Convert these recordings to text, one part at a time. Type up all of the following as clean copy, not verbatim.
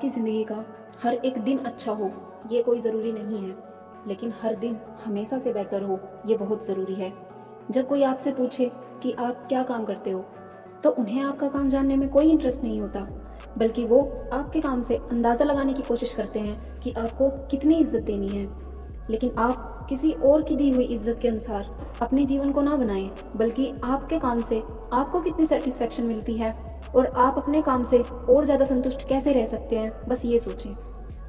आपकी ज़िंदगी का हर एक दिन अच्छा हो ये कोई ज़रूरी नहीं है, लेकिन हर दिन हमेशा से बेहतर हो ये बहुत ज़रूरी है। जब कोई आपसे पूछे कि आप क्या काम करते हो, तो उन्हें आपका काम जानने में कोई इंटरेस्ट नहीं होता, बल्कि वो आपके काम से अंदाज़ा लगाने की कोशिश करते हैं कि आपको कितनी इज्जत देनी है। लेकिन आप किसी और की दी हुई इज्जत के अनुसार अपने जीवन को ना बनाएं, बल्कि आपके काम से आपको कितनी सेटिस्फेक्शन मिलती है और आप अपने काम से और ज़्यादा संतुष्ट कैसे रह सकते हैं, बस ये सोचें।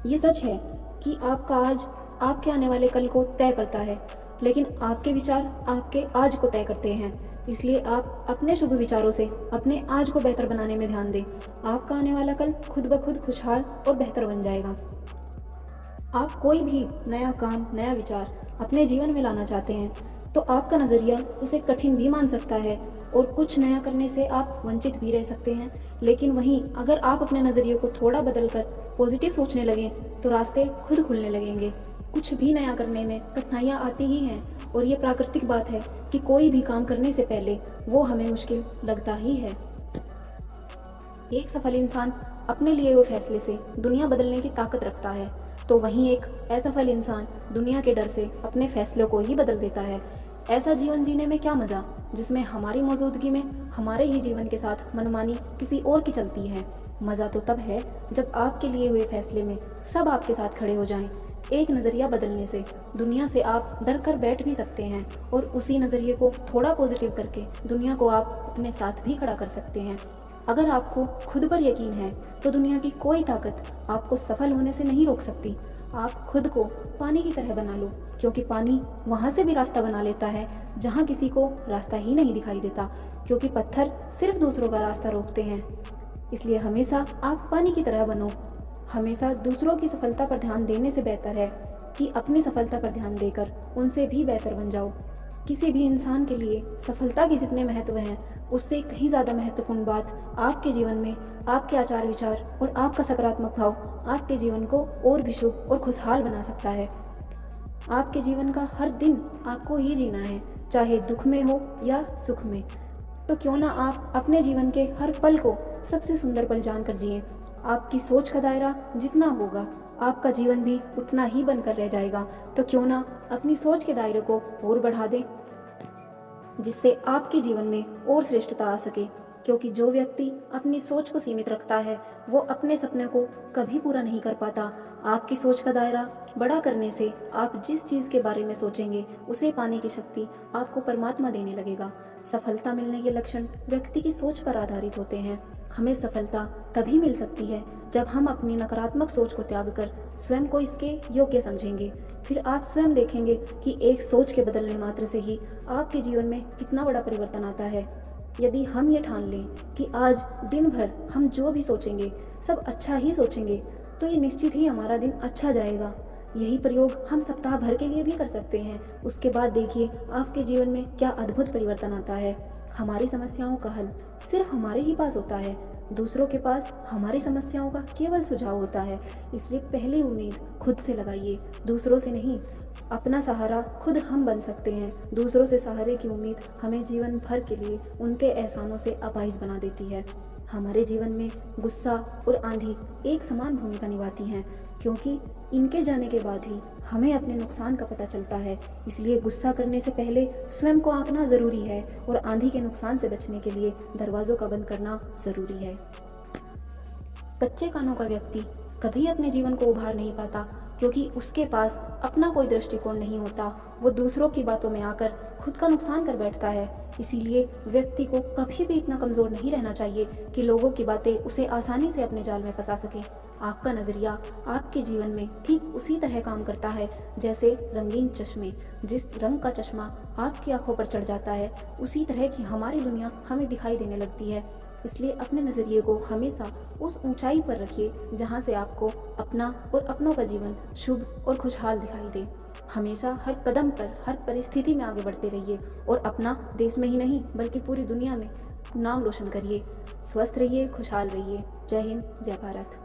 ये सच है कि आपका आज आपके आने वाले कल को तय करता है, लेकिन आपके विचार आपके आज को तय करते हैं। इसलिए आप अपने शुभ विचारों से अपने आज को बेहतर बनाने में ध्यान दें। आपका आने वाला कल खुद ब खुद खुशहाल और बेहतर बन जाएगा। आप कोई भी नया काम, नया विचार अपने जीवन में लाना चाहते हैं, तो आपका नज़रिया उसे कठिन भी मान सकता है और कुछ नया करने से आप वंचित भी रह सकते हैं। लेकिन वहीं अगर आप अपने नज़रिए को थोड़ा बदलकर पॉजिटिव सोचने लगें, तो रास्ते खुद खुलने लगेंगे। कुछ भी नया करने में कठिनाइयाँ आती ही हैं, और ये प्राकृतिक बात है कि कोई भी काम करने से पहले वो हमें मुश्किल लगता ही है। एक सफल इंसान अपने लिए हुए फैसले से दुनिया बदलने की ताकत रखता है, तो वहीं एक असफल इंसान दुनिया के डर से अपने फैसलों को ही बदल देता है। ऐसा जीवन जीने में क्या मज़ा, जिसमें हमारी मौजूदगी में हमारे ही जीवन के साथ मनमानी किसी और की चलती है। मज़ा तो तब है जब आपके लिए हुए फैसले में सब आपके साथ खड़े हो जाएं। एक नज़रिया बदलने से दुनिया से आप डर कर बैठ भी सकते हैं, और उसी नज़रिए को थोड़ा पॉजिटिव करके दुनिया को आप अपने साथ भी खड़ा कर सकते हैं। अगर आपको खुद पर यकीन है, तो दुनिया की कोई ताकत आपको सफल होने से नहीं रोक सकती। आप खुद को पानी की तरह बना लो, क्योंकि पानी वहाँ से भी रास्ता बना लेता है जहाँ किसी को रास्ता ही नहीं दिखाई देता, क्योंकि पत्थर सिर्फ दूसरों का रास्ता रोकते हैं। इसलिए हमेशा आप पानी की तरह बनो। हमेशा दूसरों की सफलता पर ध्यान देने से बेहतर है कि अपनी सफलता पर ध्यान देकर उनसे भी बेहतर बन जाओ। किसी भी इंसान के लिए सफलता के जितने महत्व हैं, उससे कहीं ज़्यादा महत्वपूर्ण बात आपके जीवन में आपके आचार विचार और आपका सकारात्मक भाव आपके जीवन को और भी शुभ और खुशहाल बना सकता है। आपके जीवन का हर दिन आपको ही जीना है, चाहे दुख में हो या सुख में। तो क्यों ना आप अपने जीवन के हर पल को सबसे सुंदर पल जानकर जिएं। आपकी सोच का दायरा जितना होगा, आपका जीवन भी उतना ही बनकर रह जाएगा। तो क्यों ना अपनी सोच के दायरे को और बढ़ा दें, जिससे आपके जीवन में और श्रेष्ठता आ सके। क्योंकि जो व्यक्ति अपनी सोच को सीमित रखता है, वो अपने सपने को कभी पूरा नहीं कर पाता। आपकी सोच का दायरा बड़ा करने से आप जिस चीज़ के बारे में सोचेंगे, उसे पाने की शक्ति आपको परमात्मा देने लगेगा। सफलता मिलने के लक्षण व्यक्ति की सोच पर आधारित होते हैं। हमें सफलता तभी मिल सकती है जब हम अपनी नकारात्मक सोच को त्याग कर स्वयं को इसके योग्य समझेंगे। फिर आप स्वयं देखेंगे कि एक सोच के बदलने मात्र से ही आपके जीवन में कितना बड़ा परिवर्तन आता है। यदि हम ये ठान लें कि आज दिन भर हम जो भी सोचेंगे सब अच्छा ही सोचेंगे, तो ये निश्चित ही हमारा दिन अच्छा जाएगा। यही प्रयोग हम सप्ताह भर के लिए भी कर सकते हैं। उसके बाद देखिए आपके जीवन में क्या अद्भुत परिवर्तन आता है। हमारी समस्याओं का हल सिर्फ हमारे ही पास होता है, दूसरों के पास हमारी समस्याओं का केवल सुझाव होता है। इसलिए पहली उम्मीद खुद से लगाइए, दूसरों से नहीं। अपना सहारा खुद हम बन सकते हैं। दूसरों से सहारे की उम्मीद हमें जीवन भर के लिए उनके एहसानों से अपाहिज बना देती है। हमारे जीवन में गुस्सा और आंधी एक समान भूमिका निभाती हैं, क्योंकि इनके जाने के बाद ही हमें अपने नुकसान का पता चलता है। इसलिए गुस्सा करने से पहले स्वयं को आंकना ज़रूरी है, और आंधी के नुकसान से बचने के लिए दरवाज़ों का बंद करना ज़रूरी है। कच्चे कानों का व्यक्ति कभी अपने जीवन को उभार नहीं पाता, क्योंकि उसके पास अपना कोई दृष्टिकोण नहीं होता। वो दूसरों की बातों में आकर खुद का नुकसान कर बैठता है। इसीलिए व्यक्ति को कभी भी इतना कमज़ोर नहीं रहना चाहिए कि लोगों की बातें उसे आसानी से अपने जाल में फंसा सके। आपका नज़रिया आपके जीवन में ठीक उसी तरह काम करता है जैसे रंगीन चश्मे। जिस रंग का चश्मा आपकी आंखों पर चढ़ जाता है, उसी तरह की हमारी दुनिया हमें दिखाई देने लगती है। इसलिए अपने नज़रिए को हमेशा उस ऊंचाई पर रखिए जहां से आपको अपना और अपनों का जीवन शुभ और खुशहाल दिखाई दे। हमेशा हर कदम पर, हर परिस्थिति में आगे बढ़ते रहिए, और अपना देश में ही नहीं बल्कि पूरी दुनिया में नाम रोशन करिए। स्वस्थ रहिए, खुशहाल रहिए। जय हिंद, जय भारत।